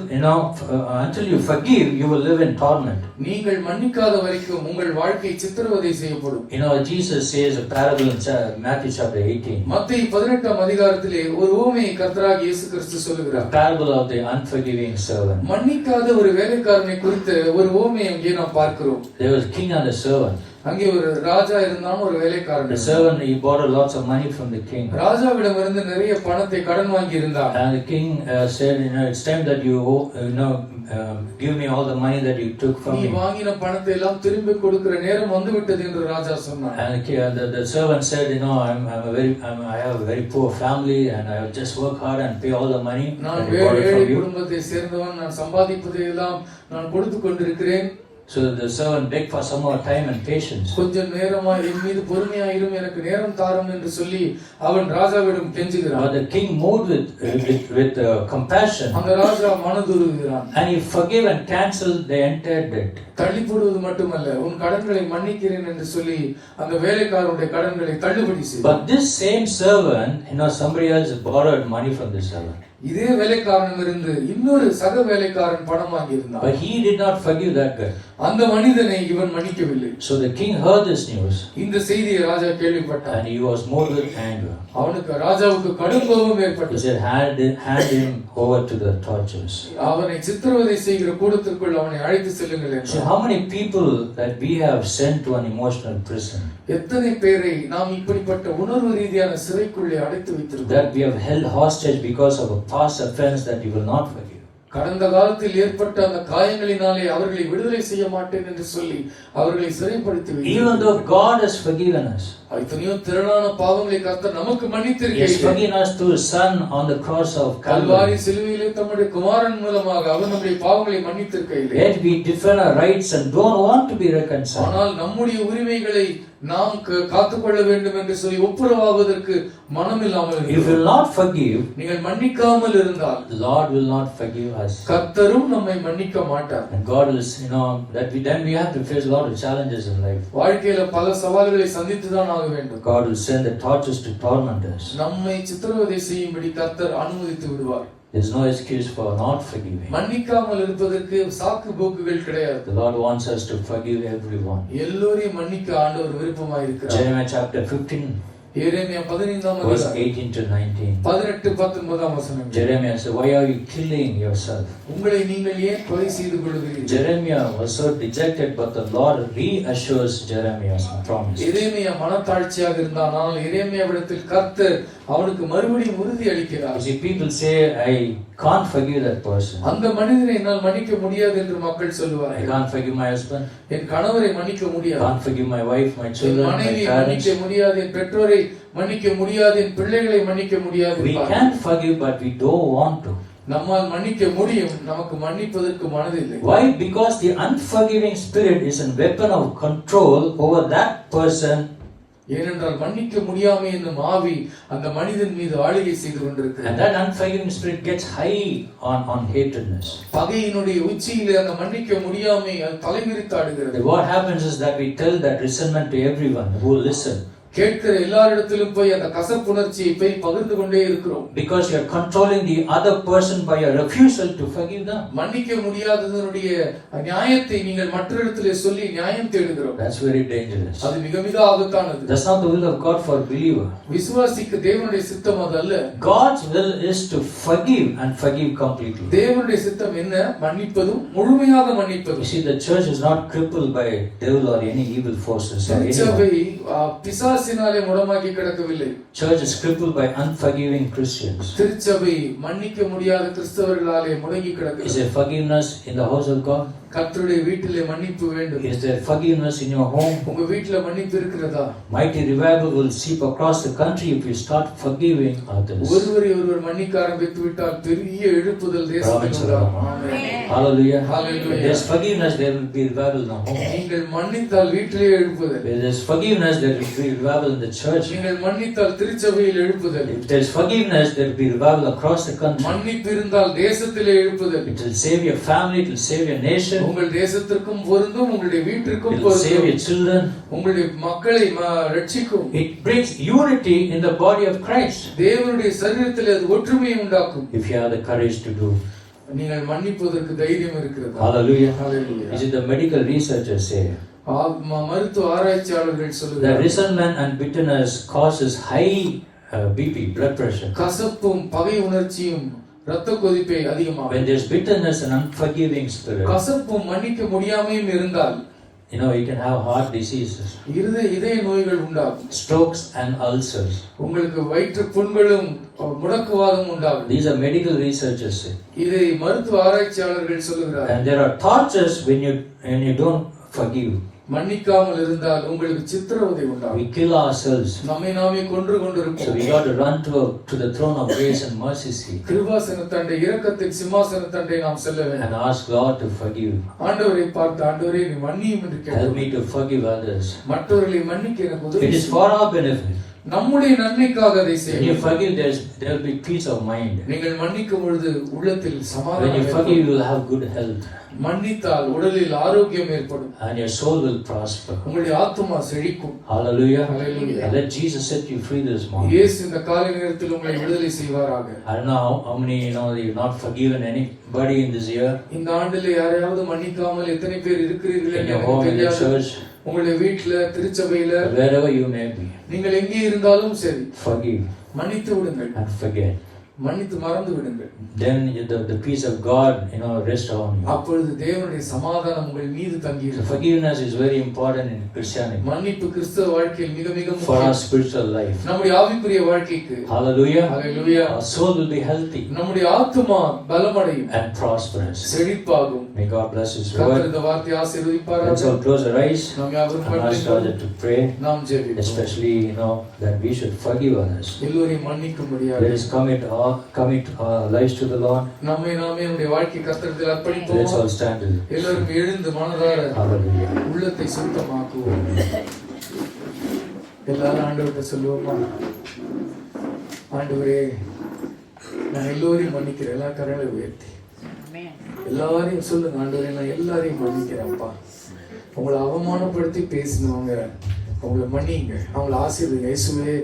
until you forgive, you will live in torment. நீங்கள் மன்னிக்காத வரைக்கும் உங்கள் வாழ்க்கை சித்திரவதை செய்யப்படும். Jesus says a parable in Matthew chapter 18. மத்தேயு 18ஆம் அதிகாரத்திலே ஒரு உவமையை கர்த்தராகிய இயேசு கிறிஸ்து சொல்லுகிறார். Parable of the unforgiving servant. மன்னிக்காத ஒரு வேலைக்காரனை குறித்து ஒரு உவமையை அங்கே நாம் பார்க்கிறோம். There was a king and a servant. அங்கே ஒரு ராஜா இருந்தான், ஒரு வேலைக்காரன். The servant, he borrowed lots of money from the king. ராஜாவிடமிருந்து நிறைய பணத்தை கடன் வாங்கி இருந்தான். And the king said, it's time that you give me all the money that you took from me. நீ வாங்கின பணத்தை எல்லாம் திரும்பி கொடுக்கிற நேரம் வந்துவிட்டது என்று ராஜா சொன்னான். And the servant said, I have a very poor family and I have just worked hard and pay all the money. நான் ஏழை குடும்பத்தை சேர்ந்தவன், நான் சம்பாதிப்பதை எல்லாம் நான் கொடுத்து கொண்டிருக்கிறேன். So the servant begged for some more time and patience. கொஞ்சம் நேரமா என் மீது பொறுமையாயிரும், எனக்கு நேரம் தாரும் என்று சொல்லி அவன் ராஜாவிடம் கெஞ்சுகிறான். But the king moved with compassion. அந்த ராஜா மனதுருகுகிறான். And he forgave and cancelled the entire debt. தள்ளி போடுவது மட்டுமல்ல, உன் கடன்களை மன்னிக்கிறேன் என்று சொல்லி அந்த வேலைக்காரனுடைய கடன்களை தள்ளுபடி செய்தார். But this same servant, somebody else borrowed money from this servant. இதே வேலைக்காரனிடம் இருந்து இன்னொரு சக வேலைக்காரன் பணம் வாங்கி இருந்தான். But he did not forgive that guy. அந்த மனிதனை இவன் மன்னிக்கவில்லை. So the king heard this news. இந்த செய்தியை ராஜா கேள்விப்பட்டான். And he was moved with anger. அவனுக்கு ராஜாவுக்கு கடும் கோபம் ஏற்பட்டது. He said, hand him over to the torturers. அவனை சித்திரவதை செய்கிற கூடத்திற்குள் அவனை அழைத்து செல்லுங்கள் என்றார். So how many people that we have sent to an emotional prison? எத்தனை பேரை நாம் இப்படிப்பட்ட உணர்வு ரீதியான சிறைக்குள்ளே அடைத்து வைத்திருக்கிறோம். That we have held hostage because of a past offense that you will not forgive. கடந்த காலத்தில் ஏற்பட்ட அந்த காயங்களினாலே அவர்களை விடுதலை செய்ய மாட்டேன் என்று சொல்லி அவர்களை சிறைப்படுத்தி வைத்தார். Even though God has forgiven us. எத்தனையோ திரளான பாவங்களை கர்த்தர் நமக்கு மன்னித்திருக்கிறார். He has forgiven us through His Son on the cross of Kalvari சிலுவையிலே தம்முடைய குமாரன் மூலமாக அவர் நம்முடைய பாவங்களை மன்னித்திருக்கிறார். Yet we defend our rights and don't want to be reconciled. ஆனால் நம்முடைய உரிமைகளை நாம் காத்துக்கொள்ள வேண்டும் என்று சொல்லி ஒப்புரவாகுவதற்கு மனம் இல்லாமல் இருக்கிறோம். If you will not forgive, நீங்கள் மன்னிக்காமல் இருந்தால் the Lord will not forgive us. கர்த்தரும் நம்மை மன்னிக்க மாட்டார். And God will, then we have to face a lot of challenges in life. வாழ்க்கையில பல சவால்களை சந்தித்து தான் ஆக வேண்டும். God will send the torches to torment us. நம்மை சித்திரவதை செய்யும்படி கர்த்தர் அனுமதித்து விடுவார். There is no excuse for not forgiving. மன்னிக்காமல் இருப்பதற்கு சாக்கு போக்குகள் கிடையாது. The Lord wants us to forgive everyone. எல்லோரையும் மன்னிக்க ஆண்டவர் விருப்பமாய் இருக்கிறார். Jeremiah chapter 15 எரேமியா 15ஆம் verse அதிகாரம் 18 to 19. 18-19 வசனம். Jeremiah said, why are you killing yourself? உங்களை நீங்கள் ஏன் கொலை செய்து கொள்கிறீர்கள்? Jeremiah was so dejected, but the Lord reassures Jeremiah's promise. எரேமியா மனத்தாழ்ச்சியாக இருந்தான், ஆனால் எரேமியாவிடத்தில் கர்த்தர் அவனுக்கு மறுபடியும் உறுதி அளிக்கிறார். See, people say, I can't forgive that person. அந்த மனிதனை என்னால் மன்னிக்க முடியாது என்று மக்கள் I சொல்லுவார்கள். can't forgive my husband. என் கணவரை மன்னிக்க I முடியாது. can't forgive my wife, my N children, my மனைவியை parents. மன்னிக்க முடியாது, என் பெற்றோரை மன்னிக்க முடியாது, என் பிள்ளைகளை மன்னிக்க முடியாது. We can forgive, but we don't want to. நம்மால் மன்னிக்க முடியும், நமக்கு மன்னிப்பதற்கு மனதில்லை. Why? Because the unforgiving spirit is a weapon of control over that person. ஏனென்றால் மன்னிக்க முடியாமை என்னும் ஆவி அந்த மனிதன் மீது ஆளுகை செய்து கொண்டிருக்கிறது. And that unforgiving spirit gets high on hatredness. பகையினுடைய உச்சியிலே அந்த மன்னிக்க முடியாமை அது தலைவிரித்தாடுகிறது. What happens is that we tell that resentment to everyone who will listen. கேட்கிற எல்லாரிடத்திலும் போய் அந்த கசப்புணர்ச்சியை போய் பகிர்ந்து கொண்டே இருக்கிறோம். Because you are controlling the other person by your refusal to forgive them. மன்னிக்க முடியாததனுடைய நியாயத்தை நீங்கள் மற்றவரிடத்திலே சொல்லி நியாயம் தேடுகிறோம். That's very dangerous. அது மிக மிக ஆபத்தானது. That's not the will of God for believer. விசுவாசிக்கு தேவனுடைய சித்தம் அது அல்ல. God's will is to forgive and forgive completely. தேவனுடைய சித்தம் என்ன? மன்னிப்பதும் முழுமையாக மன்னிப்பதும். You see, the church is not crippled by devil or any evil forces or anyone. பிசாசு பிசாசினாலே முடமாக்கி கிடக்கவில்லை. Church is crippled by unforgiving Christians. திருச்சபை மன்னிக்க முடியாத கிறிஸ்தவர்களாலே முடங்கி Is கிடக்கிறது. there forgiveness in the house of God? கர்த்தருடைய வீட்டிலே மன்னிப்பு வேண்டும். Is there forgiveness in your home? உங்க வீட்டுல மன்னிப்பு இருக்கிறதா? Mighty revival will seep across the country if you start forgiving others. ஒருவரை ஒருவர் மன்னிக்க ஆரம்பித்து விட்டால் பெரிய எழுப்புதல் தேசத்தில் உண்டாகும். ஆமென். Hallelujah. Hallelujah. If there's forgiveness, there will be revival in the home. நீங்கள் மன்னித்தால் வீட்டிலே எழுப்புதல். Where there's forgiveness, there will be revival in the church. நீங்கள் மன்னித்தால் திருச்சபையில் எழுப்புதல். If there's forgiveness, there will be revival across the country. மன்னிப்பு இருந்தால் தேசத்திலே எழுப்புதல். It will save your family, it will save your nation, உங்கள் தேசத்திற்கும் பொருந்தும், உங்களுடைய வீட்டிற்கும் it will save பொருந்தும், your children. உங்களுடைய மக்களை ரட்சிக்கும். It brings unity in the body of Christ. தேவனுடைய சரீரத்தில் அது ஒற்றுமையை உண்டாக்கும். If you have the courage to do. நீங்கள் மன்னிப்பதற்கு தைரியம் இருக்கிறது. Hallelujah. Hallelujah. Is it the medical researchers say? மருத்துவ ஆராய்ச்சியாளர்கள் The சொல்லுகிறார்கள், resentment and bitterness causes high BP, blood pressure. கசப்பும் பகை உணர்ச்சியும் இரத்த கொதிப்பை அதிகமாகும். When there's bitterness and unforgiving spirit, கசப்பும் மன்னிக்க முடியாமையும் இருந்தால் you can have heart diseases, இதய நோய்கள் உண்டாகும். strokes and ulcers. உங்களுக்கு வயிற்று புண்களும் முடக்குவாதம் உண்டாகும். These are medical researchers say. இதை மருத்துவ ஆராய்ச்சியாளர்கள் சொல்லுகிறார்கள். And there are tortures when you don't forgive. மன்னிக்காமல் இருந்தால் உங்களுக்கு சித்திரவதை உண்டாகும். We kill ourselves. நம்மை நாமே கொன்று So கொண்டிருப்போம். we got to run to the throne of grace and mercy seat கிருபாசன தண்டை, இரக்கத்தின் சிம்மாசன தண்டை நாம் செல்ல வேண்டும். and ask God to forgive. ஆண்டவரை பார்த்து, ஆண்டவரே நீ மன்னியும் என்று Help கேட்கிறோம். me to forgive others. மற்றவர்களை மன்னிக்க எனக்கு உதவி It is செய்யும். for our benefit. நம்முடைய நன்மைக்காக அதை When you செய்யும். forgive, there will be peace of mind. நீங்கள் மன்னிக்கும் பொழுது உள்ளத்தில் When you சமாதானம் forgive, ஏற்படும். you will have good health மன்னித்தால் உடலில் ஆரோக்கியம் ஏற்படும். and your soul will prosper. உங்களுடைய ஆத்துமா செழிக்கும். Hallelujah. Hallelujah. And let Jesus set you free this morning. இயேசு இந்த காலை நேரத்தில் உங்களை விடுதலை செய்வாராக. I don't know how many you've not forgiven anybody in this year. இந்த ஆண்டில் யாரையாவது மன்னிக்காமல் எத்தனை பேர் இருக்கிறீர்கள் In என்று your எனக்கு home, in your தெரியாது. church, உங்களுடைய வீட்டில, திருச்சபையில, wherever you may be, நீங்கள் எங்கே இருந்தாலும் சரி, forgive மன்னித்து விடுங்கள், and forget. மன்னித்து மறந்து விடுங்கள். Then the peace of God rest on you. அப்பொழுது தேவனுடைய சமாதானம் உங்கள் மீது So தங்கியிருக்கும். forgiveness is very important in Christianity மன்னிப்பு கிறிஸ்தவ வாழ்க்கையில் மிக மிக for our முக்கியம். spiritual life. நம்முடைய ஆவிக்குரிய வாழ்க்கைக்கு. Hallelujah. Hallelujah. Our soul will be healthy நம்முடைய ஆத்துமா பலமடையும், and prosperous. செழிப்பாகும். May God bless His கர்த்தர் word. இந்த வார்த்தையை ஆசீர்வதிப்பாராக. Let's all close our eyes நாம் யாவரும் and ask God to pray, நாம் ஜெபிப்போம். especially that we should forgive others. எல்லோரையும் மன்னிக்கும்படியாக Let us commit our lives to the Lord. நம்மை நாமே நம்முடைய வாழ்க்கை கர்த்தரிடத்தில் Let's அர்ப்பணிப்போம். all stand to எல்லோரும் எழுந்து மனதார Hallelujah. உள்ளத்தை சுத்தமாக்குவோம். எல்லாரும் ஆண்டவர்கிட்ட சொல்லுவோமா? ஆண்டவரே, நான் எல்லோரையும் மன்னிக்கிறேன். எல்லா கரங்களை உயர்த்தி எல்லாரையும் சொல்லுங்க. ஆண்டவரே, நான் எல்லாரையும் மன்னிக்கிறேன்ப்பா. உங்களை அவமானப்படுத்தி பேசினவங்க அவங்களை மன்னிங்க, அவங்களை ஆசீர்வதிங்க. இயேசுவே,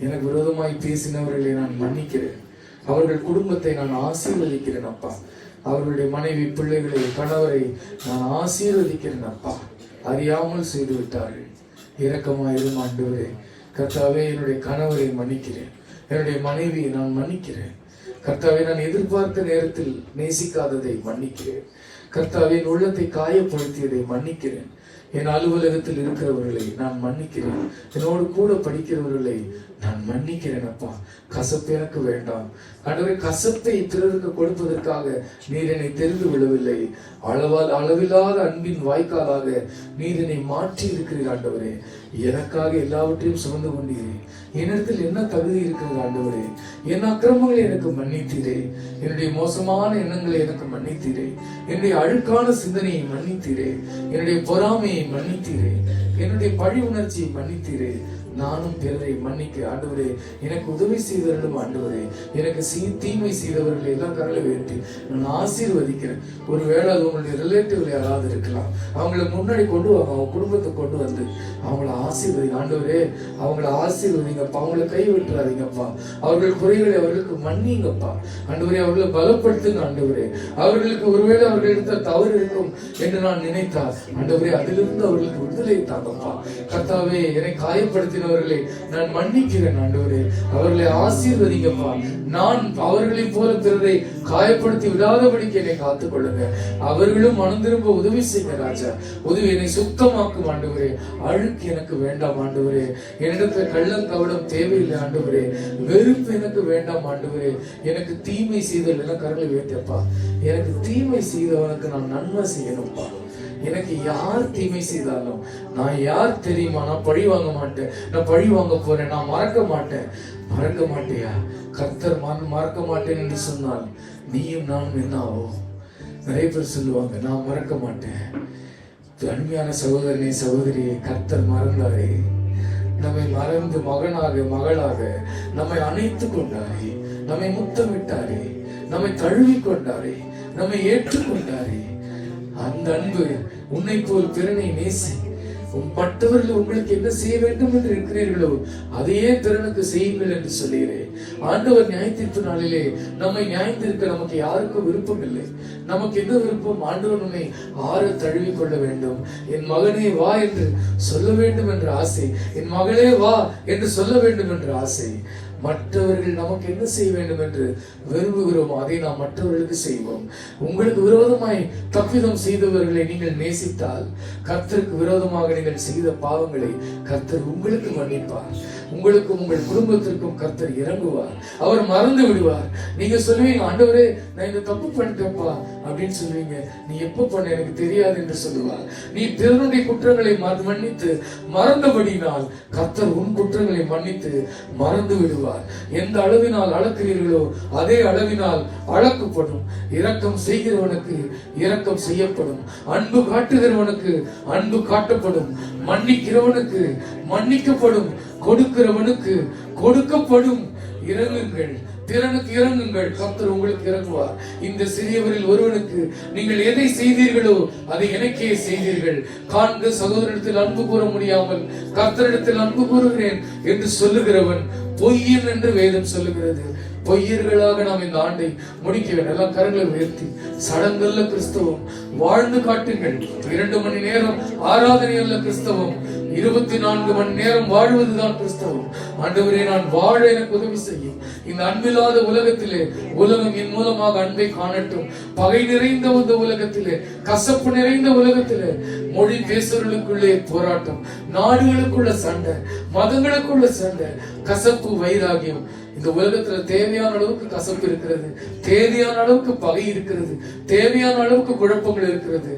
எனக்கு விரோதமாய் பேசினவர்களை நான் மன்னிக்கிறேன். அவர்கள் குடும்பத்தை நான் ஆசீர்வதிக்கிறேன் அப்பா. அவர்களுடைய மனைவி, பிள்ளைகளை, கணவரை நான் ஆசீர்வதிக்கிறேன் அப்பா. அறியாமல் செய்து விட்டார்கள், இரக்கமாயிரும் ஆண்டவரே. கர்த்தாவே, என்னுடைய கணவரை மன்னிக்கிறேன், என்னுடைய மனைவியை நான் மன்னிக்கிறேன். கர்த்தாவே, நான் எதிர்பார்த்த நேரத்தில் நேசிக்காததை மன்னிக்கிறேன். கர்த்தாவே, என் உள்ளத்தை காயப்படுத்தியதை மன்னிக்கிறேன். என் அலுவலகத்தில் இருக்கிறவர்களை நான் மன்னிக்கிறேன். என்னோடு கூட படிக்கிறவர்களை நான் மன்னிக்கிறேன் அப்பா. கசப்பு எனக்கு வேண்டாம் ஆண்டவரே. கசப்பை பிறருக்கு கொடுப்பதற்காக நீர் என்னை தெரிந்து விடவில்லை. அளவில்லாத அன்பின் வாய்க்காலாக நீர் என்னை மாற்றி இருக்கிறீர் ஆண்டவரே. எனக்காக எல்லாவற்றையும் சுமந்து கொண்டீரே. என்னிடத்தில் என்ன தகுதி இருக்கிறது ஆண்டவரே? என் அக்கிரமங்களை எனக்கு மன்னித்தீரே. என்னுடைய மோசமான எண்ணங்களை எனக்கு மன்னித்தீரே. என்னுடைய அழுக்கான சிந்தனையை மன்னித்தீரே. என்னுடைய பொறாமையை மன்னித்தீரே. என்னுடைய பழி உணர்ச்சியை மன்னித்தீரே. நானும் பிறரை மன்னிக்க ஆண்டவரே எனக்கு உதவி செய்தவர்களும் ஆண்டவரே எனக்கு தீமை செய்தவர்களை எல்லாம் கரலை உயர்த்தி நான் ஆசீர்வதிக்கிறேன். ஒருவேளை அது உங்களுடைய ரிலேட்டிவ்ல யாராவது இருக்கலாம். அவங்களை முன்னாடி கொண்டு வாங்க, அவங்க குடும்பத்தை கொண்டு வந்து அவங்கள ஆசீர்வதிங்க ஆண்டவரே. அவங்கள ஆசீர்வதிங்கப்பா. அவங்களை கை விட்டுறாதீங்கப்பா. அவர்கள் குறைகளை அவர்களுக்கு மன்னிங்கப்பா ஆண்டவரே. அவர்களை பலப்படுத்துங்க ஆண்டவரே. அவர்களுக்கு ஒருவேளை அவர்கள் எடுத்த தவறு இருக்கும் என்று நான் நினைத்தால் ஆண்டவரே அதிலிருந்து அவர்களுக்கு விடுதலை தாங்கப்பா. கர்த்தாவே, என்னை காயப்படுத்தின காயப்படுத்தினவர்களை நான் மன்னிக்கிறேன் ஆண்டவரே. அவர்களை ஆசீர்வதிங்கப்பா. நான் அவர்களை போல பிறரை காயப்படுத்தி விடாதபடிக்கு என்னை காத்துக் கொள்ளுங்க. அவர்களும் மனம் திரும்ப உதவி செய்யுங்க ராஜா. உதவி என்னை சுத்தமாக்கும் ஆண்டவரே. அழுக்கு எனக்கு வேண்டாம் ஆண்டவரே. என்னிடத்துல கள்ளம் கவடம் தேவையில்லை ஆண்டவரே. வெறுப்பு எனக்கு வேண்டாம் ஆண்டவரே. எனக்கு தீமை செய்தல் என கருளை வேண்டியப்பா. எனக்கு தீமை செய்தவனுக்கு நான் நன்மை செய்யணும்ப்பா. எனக்கு யார் தீமை செய்தாலும் நான் யார் தெரியுமா? நான் பழி வாங்க மாட்டேன். நான் பழி வாங்க போறேன். நான் மறக்க மாட்டேன். மறக்க மாட்டியா? கர்த்தர் மறக்க மாட்டேன் என்று சொன்னால் நீயும் நானும் என்ன ஆகும்? நிறைய பேர் சொல்லுவாங்க நான் மறக்க மாட்டேன். அருமையான சகோதரனே சகோதரியை, கர்த்தர் மறந்தாரே. நம்மை மறந்து மகனாக மகளாக நம்மை அணைத்து கொண்டாரே. நம்மை முத்தமிட்டாரே. நம்மை தழுவி கொண்டாரே. நம்மை ஏற்றுக்கொண்டாரே. அந்த அன்பு உன்னை போல் பிறனை நேசி. மற்றவர்கள் உங்களுக்கு என்ன செய்ய வேண்டும் என்று இருக்கிறீர்களோ அதையே பிறனுக்கு செய்யுங்கள் என்று சொல்லுகிறேன். ஆண்டவர் நியாயத்தீர்ப்பு நாளிலே நம்மை நியாயத்திருக்க நமக்கு யாருக்கும் விருப்பம் இல்லை. நமக்கு என்ன விருப்பம்? ஆண்டவர் நம்மை ஆற தழுவி கொள்ள வேண்டும். என் மகனே வா என்று சொல்ல வேண்டும் என்ற ஆசை. என் மகளே வா என்று சொல்ல வேண்டும் என்ற ஆசை. மற்றவர்கள் நமக்கு என்ன செய்ய வேண்டும் என்று விரும்புகிறோமோ அதை நாம் மற்றவர்களுக்கு செய்வோம். உங்களுக்கு விரோதமாய் தப்பிதம் செய்தவர்களை நீங்கள் நேசித்தால் கர்த்தருக்கு விரோதமாக நீங்கள் செய்த பாவங்களை கர்த்தர் உங்களுக்கு மன்னிப்பார். உங்களுக்கும் உங்கள் குடும்பத்திற்கும் கர்த்தர் இறங்குவார். அவர் மறந்து விடுவார். நீங்க சொல்லுவீங்க ஆண்டவரே நான் இந்த தப்பு பண்ணிட்டேன்ப்பா அப்படின்னு சொல்லுவீங்க. நீ எப்ப பண்ண எனக்கு தெரியாது என்று சொல்லுவார். நீ பிறனுடைய குற்றங்களை மன்னித்து மறந்தபடினால் கர்த்தர் உன் குற்றங்களை மன்னித்து மறந்து விடுவார். எந்த அளவினால் அளக்கிறீர்களோ அதே அளவினால் அளக்கப்படும். இரக்கம் செய்கிறவனுக்கு இரக்கம் செய்யப்படும். அன்பு காட்டுகிறவனுக்கு அன்பு காட்டப்படும். மன்னிக்கிறவனுக்கு மன்னிக்கப்படும். கொடுக்கிறவனுக்கு கொடுக்கப்படும். இறங்குங்கள், பிறனுக்கு இறங்குங்கள், கர்த்தர் உங்களுக்கு இறங்குவார். இந்த சிறியவரில் ஒருவனுக்கு நீங்கள் எதை செய்தீர்களோ அதை எனக்கே செய்தீர்கள். காண்க சகோதரத்தில் அன்பு கூற முடியாமல் கர்த்தரிடத்தில் அன்பு கூறுகிறேன் என்று சொல்லுகிறவன் பொய்யன் என்று வேதம் சொல்லுகிறது. பொய்யர்களாக நாம் இந்த ஆண்டை முடிக்க வேண்டும். எல்லாம் கரங்களை உயர்த்தி சடங்கல்ல கிறிஸ்தவம் வாழ்ந்து காட்டுங்கள். 2 மணி நேரம் ஆராதனை அல்ல கிறிஸ்தவம். 24 மணி நேரம் வாழ்வதுதான் கிறிஸ்தவம். ஆண்டவரே நான் வாழ எனக்கு உதவி செய்யும். இந்த அன்பில்லாத உலகத்திலே உலகம் என் மூலமாக அன்பை காணட்டும். பகை நிறைந்த இந்த உலகத்திலே, கசப்பு நிறைந்த உலகத்திலே மொழி பேசுறவர்களுக்குள்ளே போராட்டம், நாடுகளுக்குள்ள சண்டை, மதங்களுக்குள்ள சண்டை, கசப்பு வைராகியம். இந்த உலகத்துல தேவையான அளவுக்கு கசப்பு இருக்கிறது. தேவையான அளவுக்கு பகை இருக்கிறது. தேவையான அளவுக்கு குழப்பங்கள் இருக்கிறது.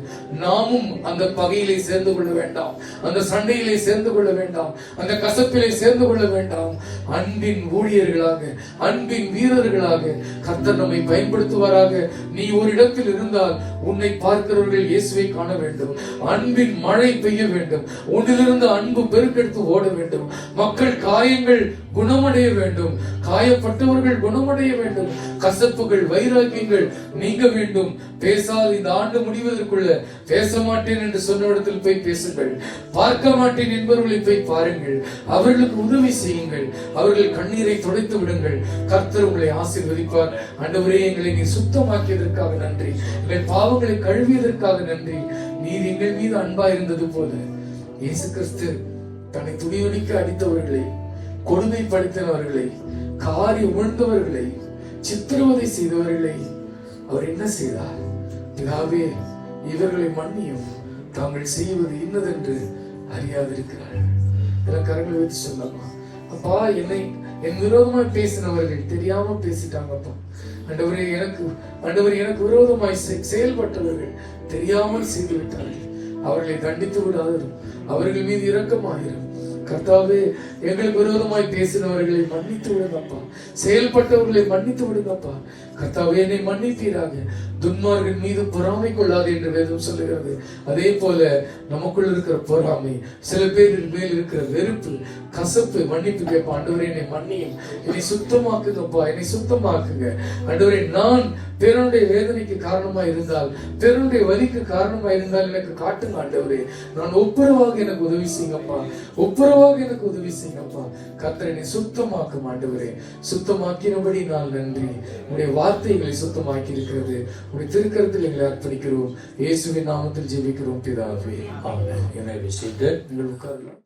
நாமும் அந்த பகையிலே சேர்ந்து கொள்ள வேண்டாம். அந்த சண்டையிலே சேர்ந்து கொள்ள வேண்டாம். அந்த கசப்பிலே சேர்ந்து கொள்ள வேண்டாம். அன்பின் ஊழியர்களாக, அன்பின் வீரர்களாக கர்த்தர் நம்மை பயன்படுத்துவாராக. நீ ஒரு இடத்தில் இருந்தால் உன்னை பார்க்கிறவர்கள் இயேசுவை காண வேண்டும். அன்பின் மழை பெய்ய வேண்டும். உன்னிலிருந்து அன்பு பெருக்கெடுத்து ஓட வேண்டும். மக்கள் காயங்கள் குணமடைய வேண்டும். காயப்பட்டவர்கள் குணமடைய வேண்டும். கசப்புகள் வைராக்கியங்கள் நீங்க வேண்டும். பேசால் இந்த ஆண்டு முடிவதற்குள்ள பேச மாட்டேன் என்று சொன்ன இடத்தில் போய் பேசுங்கள். பார்க்க மாட்டேன் என்பவர்களை போய் பாருங்கள். அவர்களுக்கு உதவி செய்யுங்கள். அவர்கள் கண்ணீரை துடைத்து விடுங்கள். கர்த்தர் உங்களை ஆசீர்வதிப்பார். ஆண்டவரே எங்களை நீ சுத்தமாக்கியதற்காக நன்றி. எங்கள் பாவங்களை கழுவியதற்காக நன்றி. நீர் எங்கள் மீது அன்பா இருந்தது போல இயேசு கிறிஸ்து தன்னை துணியொலிக்க அடித்தவர்களை, கொடுமைப்படுத்தினவர்களை, காரி உமிழ்ந்தவர்களை, சித்திரவதை செய்தவர்களை அவர் என்ன செய்தார்? பிதாவே இவர்களை மன்னியும், தாங்கள் செய்வது இன்னதென்று அறியாதிருக்கிறார்கள். இதெல்லாம் கரங்களை வைத்து சொல்லலாம். அப்பா என்னை என் விரோதமாய் பேசினவர்கள் தெரியாம பேசிட்டாங்கப்பா. ஆண்டவரே எனக்கு விரோதமாய் செயல்பட்டவர்கள் தெரியாமல் செய்து விட்டார்கள். அவர்களை தண்டித்து விடாதரும். அவர்கள் மீது இரக்கமாயிரும். கர்த்தாவே எங்களுக்கு விரோதமாய் பேசினவர்களை மன்னித்து விடுங்கப்பா. செயல்பட்டவர்களை மன்னித்து விடுங்கப்பா. கர்த்தாவே என்னை மன்னிப்பீராக. துன்மார்கன் மீது பொறாமை கொள்ளாது என்று வேதம் சொல்லுகிறது. அதே போல நமக்குள் இருக்கிற பொறாமை, சில பேரின் மேல் இருக்கிற வெறுப்பு, கசப்பு மன்னிப்பு கேட்பா. ஆண்டவரே என்னை மன்னியும், என்னை சுத்தமாக்குங்கப்பா, என்னை சுத்தமாக்குங்க. ஆண்டவரே நான் பிறனுடைய வேதனைக்கு காரணமா இருந்தால், பிறனுடைய வலிக்கு காரணமா இருந்தால் எனக்கு காட்டுங்க ஆண்டவரே. நான் ஒப்புரவாக எனக்கு உதவி செய்யுங்கப்பா. ஒப்புரவாக எனக்கு உதவி செய்யுங்கப்பா. கர்த்தர் என்னை சுத்தமாக்கும் ஆண்டவரே. சுத்தமாக்கினபடி நான் நன்றி. உடைய வார்த்தைகளை சுத்தமாக்கி இருக்கிறது. உடைய திருக்கரத்தில் எங்களை அர்ப்பணிக்கிறோம். இயேசுவின் நாமத்தில் ஜெபிக்கிறோம் பிதாவே. ஆமென். You may be seated. நீங்கள் உட்காரலாம்.